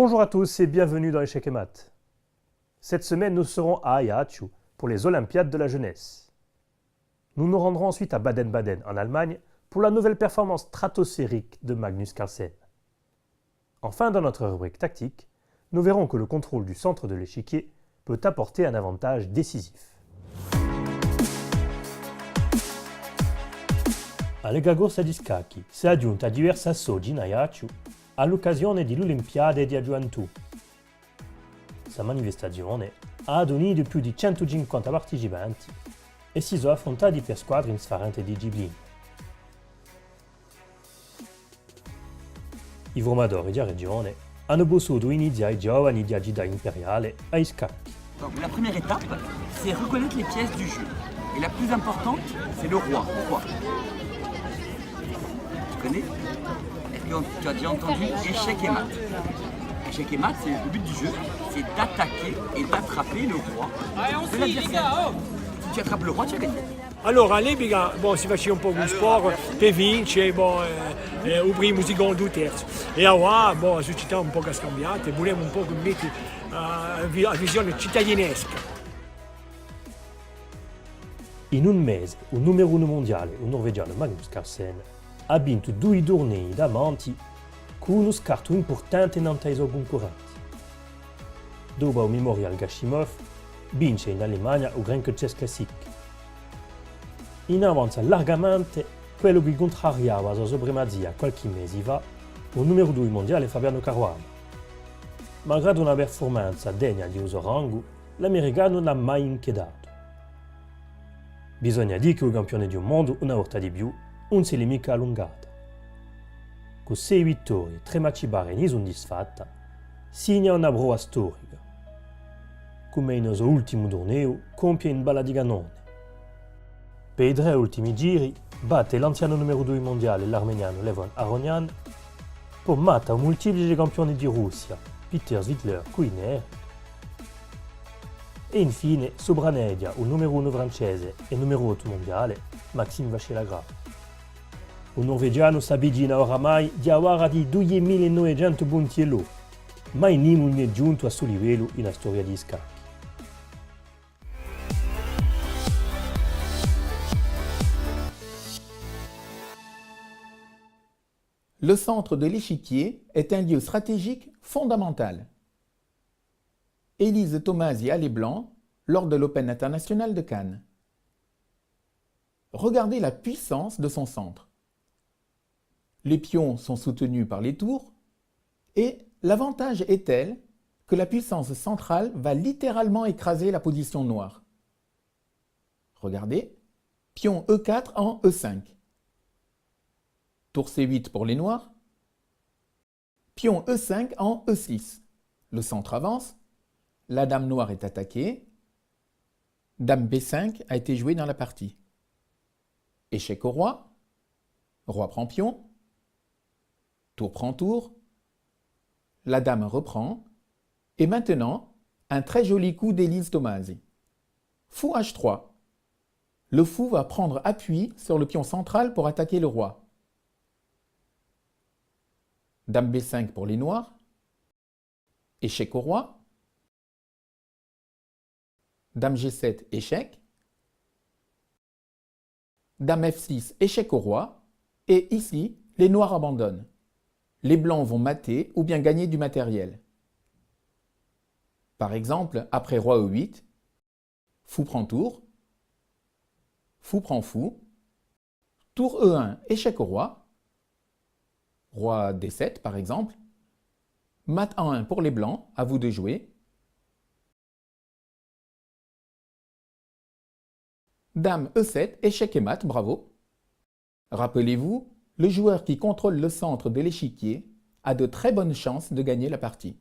Bonjour à tous et bienvenue dans Échecs et Maths. Cette semaine, nous serons à Ajaccio pour les Olympiades de la jeunesse. Nous nous rendrons ensuite à Baden-Baden en Allemagne pour la nouvelle performance stratosphérique de Magnus Carlsen. Enfin, dans notre rubrique tactique, nous verrons que le contrôle du centre de l'échiquier peut apporter un avantage décisif. La Lega Corsa di Scacchi si è aggiunta a diversi assoggi in Ajaccio all'occasione delle Olimpiadi di Gioventù. Questa manifestazione ha riunito più di 150 partecipanti e si sono affrontati per squadre in differenti discipline. I formatori della regione hanno potuto iniziare i giovani di agita imperiale ai scacchi. Donc, la première étape, c'est reconnaître les pièces du jeu. Et la plus importante, c'est le roi. Pourquoi? Tu connais? Et puis tu as déjà entendu échec et mat. Échec et mat, c'est le but du jeu, c'est d'attaquer et d'attraper le roi de l'adversaire. Si tu attrapes le roi, tu as gagné. Allora, all'epoca si faceva un po' un sport per vincere, il primo, il secondo, il terzo. E ora la società è un po' scambiata e volevamo un po' mettere la visione cittadinesca. In un mese, il numero 1 mondiale, il norvegiano Magnus Carlsen, ha vinto 2 tornei davanti con uno scarto importante in ai suoi concorrenti. Dopo il Memorial Gashimov, vince in Germania il Grand Chess Classic. In avanza largamente quello che contrariava la sua supremazia qualche mese fa, il numero 2 mondiale Fabiano Caruana. Malgrado una performance degna di uso rango, l'americano non ha mai inchiedato. Bisogna dire che il campione del mondo, una volta di più, non si è mica allungata. Con 6 vittorie e 3 match bare non disfatta, segna una prova storica. Come in suo ultimo torneo, compie in balla di Ganone. Per i 3 ultimi giri, batte l'anziano numero 2 mondiale, l'armeniano Levon Aronian, poi mata un molteplice campione di Russia, Peter Svidler-Kuiner, e infine sopranedia il numero 1 francese e numero 8 mondiale, Maxime Vachier-Lagrave. Il norvegiano si avvicina oramai di avere di 2900 punti e lo, mai nessuno è giunto a suo livello in storia di scacchi. Le centre de l'échiquier est un lieu stratégique fondamental. Élise Tomasi a les Blancs lors de l'Open international de Cannes. Regardez la puissance de son centre. Les pions sont soutenus par les tours et l'avantage est tel que la puissance centrale va littéralement écraser la position noire. Regardez, pion E4 en E5. Tour C8 pour les noirs. Pion E5 en E6. Le centre avance. La dame noire est attaquée. Dame B5 a été jouée dans la partie. Échec au roi. Roi prend pion. Tour prend tour. La dame reprend. Et maintenant, un très joli coup d'Élise Tomasi. Fou H3. Le fou va prendre appui sur le pion central pour attaquer le roi. Dame B5 pour les noirs. Échec au roi. Dame G7, échec. Dame F6, échec au roi. Et ici, les noirs abandonnent. Les blancs vont mater ou bien gagner du matériel. Par exemple, après roi E8, fou prend tour. Fou prend fou. Tour E1, échec au roi. Roi D7 par exemple. Mat en 1 pour les blancs, à vous de jouer. Dame E7, échec et mat, bravo. Rappelez-vous, le joueur qui contrôle le centre de l'échiquier a de très bonnes chances de gagner la partie.